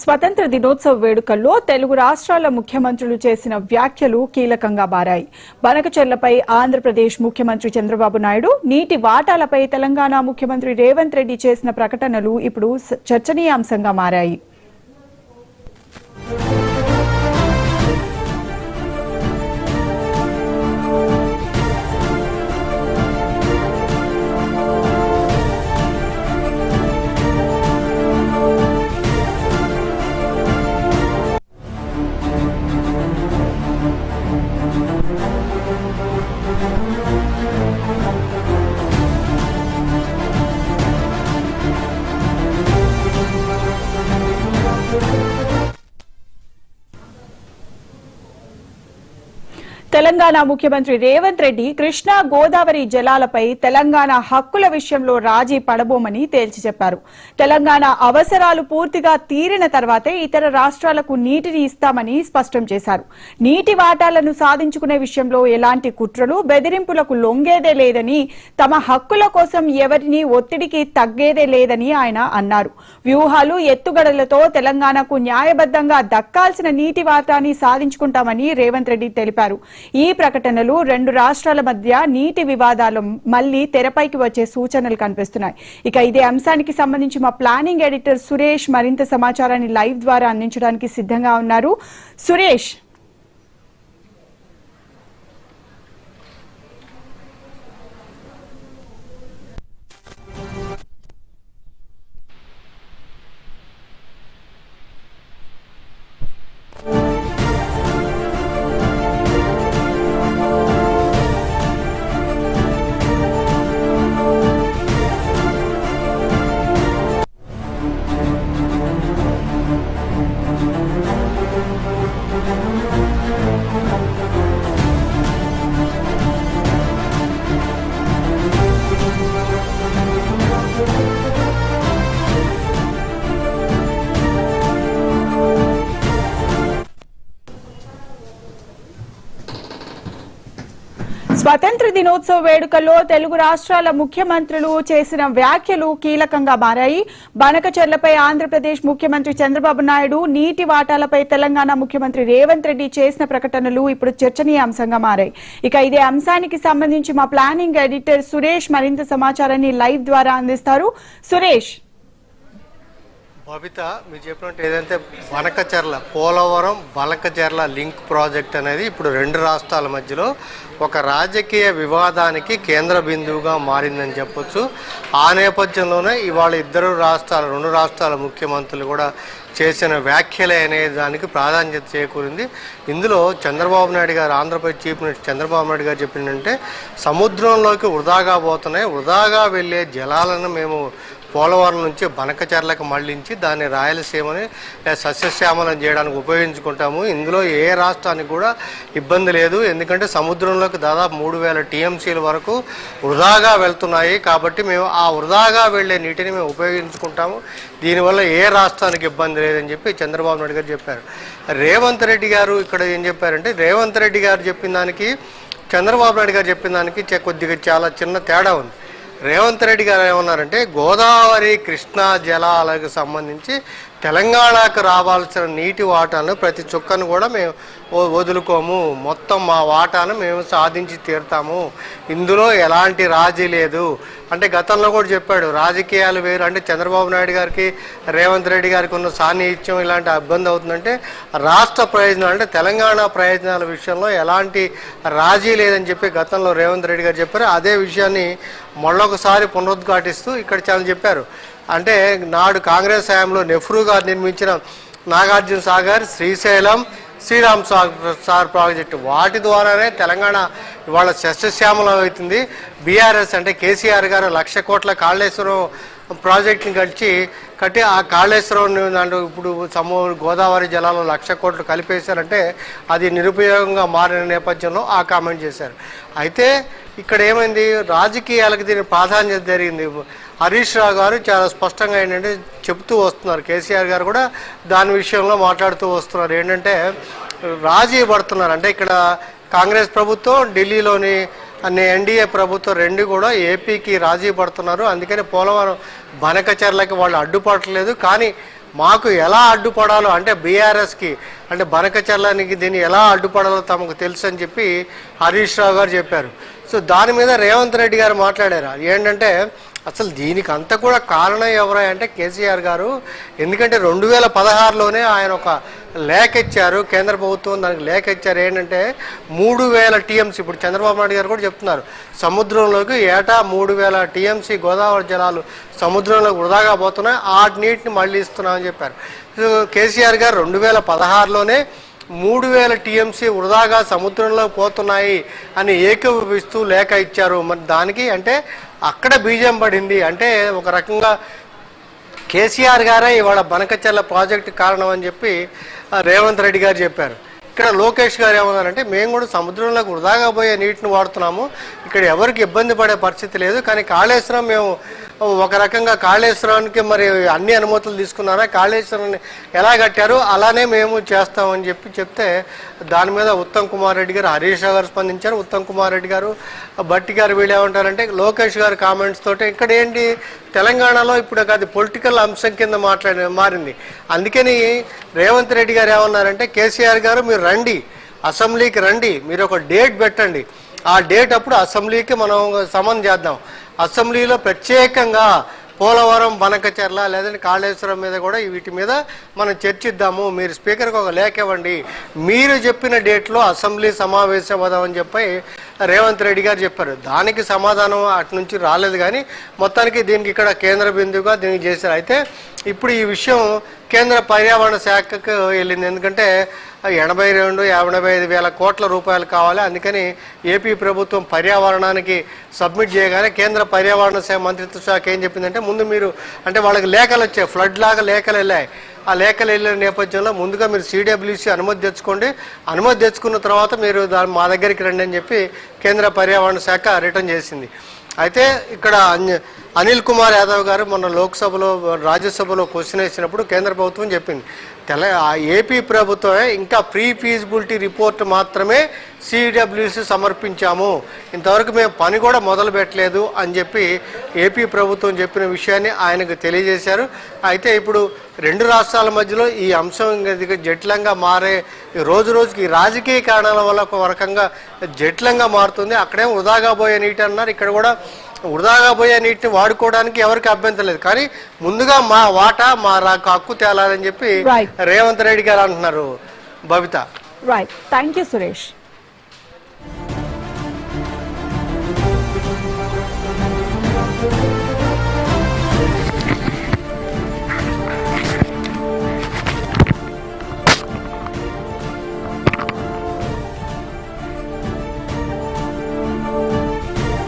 స్వతంత్ర దినోత్సవ వేడుకల్లో తెలుగు రాష్ట్రాల ముఖ్యమంత్రులు చేసిన వ్యాఖ్యలు కీలకంగా మారాయి. బనకచెర్లపై ఆంధ్రప్రదేశ్ ముఖ్యమంత్రి చంద్రబాబు నాయుడు, నీటి వాటాలపై తెలంగాణ ముఖ్యమంత్రి రేవంత్ రెడ్డి చేసిన ప్రకటనలు ఇప్పుడు చర్చనీయాంశంగా మారాయి. తెలంగాణ ముఖ్యమంత్రి రేవంత్ రెడ్డి కృష్ణా గోదావరి జలాలపై తెలంగాణ హక్కుల విషయంలో రాజీ పడబోమని తేల్చి చెప్పారు. తెలంగాణ అవసరాలు పూర్తిగా తీరిన తర్వాతే ఇతర రాష్ట్రాలకు నీటిని ఇస్తామని స్పష్టం చేశారు. నీటి వాటాలను సాధించుకునే విషయంలో ఎలాంటి కుట్రలు, బెదిరింపులకు లొంగేదే లేదని, తమ హక్కుల కోసం ఎవరిని ఒత్తిడికి తగ్గేదే లేదని ఆయన అన్నారు. వ్యూహాలు, ఎత్తుగడలతో తెలంగాణకు న్యాయబద్ధంగా దక్కాల్సిన నీటి వాటాని సాధించుకుంటామని రేవంత్ రెడ్డి తెలిపారు. ఈ ప్రకటనలు రెండు రాష్ట్రాల మధ్య నీటి వివాదాలు మళ్లీ తెరపైకి వచ్చే సూచనలు కనిపిస్తున్నాయి. ఇక ఇదే అంశానికి సంబంధించి మా ప్లానింగ్ ఎడిటర్ సురేష్ మరింత సమాచారాన్ని లైవ్ ద్వారా అందించడానికి సిద్ధంగా ఉన్నారు. సురేష్, స్వతంత్ర దినోత్సవ వేడుకల్లో తెలుగు రాష్ట్రాల ముఖ్యమంత్రులు చేసిన వ్యాఖ్యలు కీలకంగా మారాయి. బనకచెర్లపై ఆంధ్రప్రదేశ్ ముఖ్యమంత్రి చంద్రబాబు నాయుడు, నీటి వాటాలపై తెలంగాణ ముఖ్యమంత్రి రేవంత్ రెడ్డి చేసిన ప్రకటనలు ఇప్పుడు చర్చనీయాంశంగా మారాయి. ఇక ఇదే అంశానికి సంబంధించి మా ప్లానింగ్ ఎడిటర్ సురేష్ మరింత సమాచారాన్ని లైవ్ ద్వారా అందిస్తారు. సురేష్, బబిత, మీరు చెప్పినట్టు ఏదైతే బనకచెర్ల పోలవరం బనకచెర్ల లింక్ ప్రాజెక్ట్ అనేది ఇప్పుడు రెండు రాష్ట్రాల మధ్యలో ఒక రాజకీయ వివాదానికి కేంద్ర బిందువుగా మారిందని చెప్పొచ్చు. ఆ నేపథ్యంలోనే ఇవాళ రెండు రాష్ట్రాల ముఖ్యమంత్రులు కూడా చేసిన వ్యాఖ్యలే అనే దానికి ప్రాధాన్యత చేకూరింది. ఇందులో చంద్రబాబు నాయుడు గారు, ఆంధ్రప్రదేశ్ చీఫ్ మినిస్టర్ చంద్రబాబు నాయుడు గారు చెప్పిందంటే, సముద్రంలోకి వృధాగా పోతున్నాయి, వృధాగా వెళ్ళే జలాలను మేము పోలవరం నుంచి బనకచెర్లకు మళ్లించి దాన్ని రాయలసీమని సస్యశ్యామలం చేయడానికి ఉపయోగించుకుంటాము. ఇందులో ఏ రాష్ట్రానికి కూడా ఇబ్బంది లేదు, ఎందుకంటే సముద్రంలోకి దాదాపు 3000 టీఎంసీల వరకు వృధాగా వెళ్తున్నాయి. కాబట్టి మేము ఆ వృధాగా వెళ్లే నీటిని మేము ఉపయోగించుకుంటాము, దీనివల్ల ఏ రాష్ట్రానికి ఇబ్బంది లేదని చెప్పి చంద్రబాబు నాయుడు గారు చెప్పారు. రేవంత్ రెడ్డి గారు ఇక్కడ ఏం చెప్పారంటే, రేవంత్ రెడ్డి గారు చెప్పిన దానికి చంద్రబాబు నాయుడు గారు చెప్పిన దానికి కొద్దిగా చాలా చిన్న తేడా ఉంది. రేవంత్ రెడ్డి గారు ఏమన్నారంటే, గోదావరి కృష్ణా జలాలకు సంబంధించి తెలంగాణకు రావాల్సిన నీటి వాటాను ప్రతి చుక్కను కూడా మేము వదులుకోము, మొత్తం మా వాటాను మేము సాధించి తీరుతాము, ఇందులో ఎలాంటి రాజీ లేదు అంటే గతంలో కూడా చెప్పాడు. రాజకీయాలు వేరు అంటే చంద్రబాబు నాయుడు గారికి రేవంత్ రెడ్డి గారికి ఉన్న సాన్నిహిత్యం ఇలాంటి ఇబ్బంది అవుతుందంటే, రాష్ట్ర ప్రయోజనాలు అంటే తెలంగాణ ప్రయోజనాల విషయంలో ఎలాంటి రాజీ లేదని చెప్పి గతంలో రేవంత్ రెడ్డి గారు చెప్పారు. అదే విషయాన్ని మళ్ళొకసారి పునరుద్ఘాటిస్తూ ఇక్కడ చాలా చెప్పారు. అంటే నాడు కాంగ్రెస్ హయాంలో నెహ్రూ గారు నిర్మించిన నాగార్జున సాగర్, శ్రీశైలం, శ్రీరామ్ సాగర్ ప్రాజెక్టు, వాటి ద్వారానే తెలంగాణ ఇవాళ సస్యశ్యామలం అవుతుంది. బీఆర్ఎస్ అంటే కేసీఆర్ గారు 1,00,000 కోట్ల కాళేశ్వరం ప్రాజెక్టుని కట్టి ఆ కాళేశ్వరం దాంట్లో ఇప్పుడు గోదావరి జలాలు 1,00,000 కోట్లు కలిపేశారంటే అది నిరుపయోగంగా మారిన నేపథ్యంలో ఆ కామెంట్ చేశారు. అయితే ఇక్కడ ఏమైంది, రాజకీయాలకు దీని ప్రాధాన్యత జరిగింది. హరీష్ రావు గారు చాలా స్పష్టంగా ఏంటంటే చెప్తూ వస్తున్నారు, కేసీఆర్ గారు కూడా దాని విషయంలో మాట్లాడుతూ వస్తున్నారు. ఏంటంటే రాజీ పడుతున్నారు అంటే, ఇక్కడ కాంగ్రెస్ ప్రభుత్వం, ఢిల్లీలోని ఎన్డీఏ ప్రభుత్వం రెండు కూడా ఏపీకి రాజీ పడుతున్నారు. అందుకని పోలవరం బనకచెర్లకి వాళ్ళు అడ్డుపడలేదు. కానీ మాకు ఎలా అడ్డుపడాలో అంటే బీఆర్ఎస్కి అంటే బనకచర్లానికి దీన్ని ఎలా అడ్డుపడాలో తమకు తెలుసు అని చెప్పి హరీష్ రావు గారు చెప్పారు. సో దాని మీద రేవంత్ రెడ్డి గారు మాట్లాడారు. ఏంటంటే అసలు దీనికి అంతా కూడా కారణం ఎవరై అంటే కేసీఆర్ గారు. ఎందుకంటే 2016లోనే ఆయన ఒక లేఖ ఇచ్చారు, కేంద్ర ప్రభుత్వం దానికి లేఖ ఇచ్చారు. ఏంటంటే 3000 టీఎంసీ, ఇప్పుడు చంద్రబాబు నాయుడు గారు కూడా చెప్తున్నారు, సముద్రంలోకి ఏటా 3000 టీఎంసీ గోదావరి జలాలు సముద్రంలోకి వృధాగా పోతున్నాయి, ఆ నీటిని మళ్ళీ ఇస్తున్నామని చెప్పారు. సో కేసీఆర్ గారు 2016లోనే 3000 టీఎంసీ వృధాగా సముద్రంలో పోతున్నాయి అని ఏకీభవిస్తూ లేఖ ఇచ్చారు. మరి దానికి అంటే అక్కడ బీజం పడింది. అంటే ఒక రకంగా కేసీఆర్ గారే ఇవాళ బనకచర్ల ప్రాజెక్టు కారణం అని చెప్పి రేవంత్ రెడ్డి గారు చెప్పారు. ఇక్కడ లోకేష్ గారు ఏమన్నారంటే మేము కూడా సముద్రంలోకి వృధాగా పోయే నీటిని వాడుతున్నాము, ఇక్కడ ఎవరికి ఇబ్బంది పడే పరిస్థితి లేదు, కానీ కాళేశ్వరం మేము ఒక రకంగా కాళేశ్వరానికి మరి అన్ని అనుమతులు తీసుకున్నారా, కాళేశ్వరాన్ని ఎలా కట్టారు అలానే మేము చేస్తామని చెప్తే దాని మీద ఉత్తమ్ కుమార్ రెడ్డి గారు, హరీష్ రావు గారు స్పందించారు. ఉత్తమ్ కుమార్ రెడ్డి గారు, భట్టి గారు వీళ్ళు ఏమంటారంటే లోకేష్ గారు కామెంట్స్ తోటి ఇక్కడ ఏంటి తెలంగాణలో ఇప్పుడు అది పొలిటికల్ అంశం కింద మారింది. అందుకని రేవంత్ రెడ్డి గారు ఏమన్నారంటే కేసీఆర్ గారు మీరు రండి, అసెంబ్లీకి రండి, మీరు ఒక డేట్ పెట్టండి, ఆ డేట్ అప్పుడు అసెంబ్లీకి మనం సమన్ చేద్దాం, అసెంబ్లీలో ప్రత్యేకంగా పోలవరం బనకచర్ల లేదంటే కాళేశ్వరం మీద కూడా వీటి మీద మనం చర్చిద్దాము, మీరు స్పీకర్కి ఒక లేఖ ఇవ్వండి, మీరు చెప్పిన డేట్లో అసెంబ్లీ సమావేశం అవుదామని చెప్పి రేవంత్ రెడ్డి గారు చెప్పారు. దానికి సమాధానం అటు నుంచి రాలేదు, కానీ మొత్తానికి దీనికి ఇక్కడ కేంద్ర బిందువుగా దీనికి చేశారు. అయితే ఇప్పుడు ఈ విషయం కేంద్ర పర్యావరణ శాఖకు వెళ్ళింది. ఎందుకంటే 82-85 వేల కోట్ల రూపాయలు కావాలి. అందుకని ఏపీ ప్రభుత్వం పర్యావరణానికి సబ్మిట్ చేయగానే కేంద్ర పర్యావరణ శాఖ మంత్రిత్వ శాఖ ఏం చెప్పిందంటే ముందు మీరు అంటే వాళ్ళకి లేఖలు వచ్చాయి, ఫ్లడ్ లాగా లేఖలు వెళ్ళాయి. ఆ లేఖలు వెళ్ళిన నేపథ్యంలో ముందుగా మీరు CWC అనుమతి తెచ్చుకోండి, అనుమతి తెచ్చుకున్న తర్వాత మీరు మా దగ్గరికి రండి అని చెప్పి కేంద్ర పర్యావరణ శాఖ రిటర్న్ చేసింది. అయితే ఇక్కడ అనిల్ కుమార్ యాదవ్ గారు మొన్న లోక్సభలో రాజ్యసభలో క్వశ్చన్ వేసినప్పుడు కేంద్ర ప్రభుత్వం చెప్పింది ఏపీ ప్రభుత్వమే ఇంకా ప్రీ ఫీజిబిలిటీ రిపోర్ట్ మాత్రమే CWC సమర్పించాము, ఇంతవరకు మేము పని కూడా మొదలు పెట్టలేదు అని చెప్పి ఏపీ ప్రభుత్వం చెప్పిన విషయాన్ని ఆయనకు తెలియజేశారు. అయితే ఇప్పుడు రెండు రాష్ట్రాల మధ్యలో ఈ అంశం జటిలంగా మారే రోజు రోజుకి రాజకీయ కారణాల వల్ల ఒక రకంగా జటిలంగా మారుతుంది. అక్కడేమో వృధాగా పోయే నీటి అన్నారు, ఇక్కడ కూడా వృధాగా పోయే నీటిని వాడుకోవడానికి ఎవరికి అభ్యంతరం లేదు, కానీ ముందుగా మా వాటా మా హక్కు తేలాలని చెప్పి రేవంత్ రెడ్డి గారు అంటున్నారు. Babita. Right, thank you Suresh.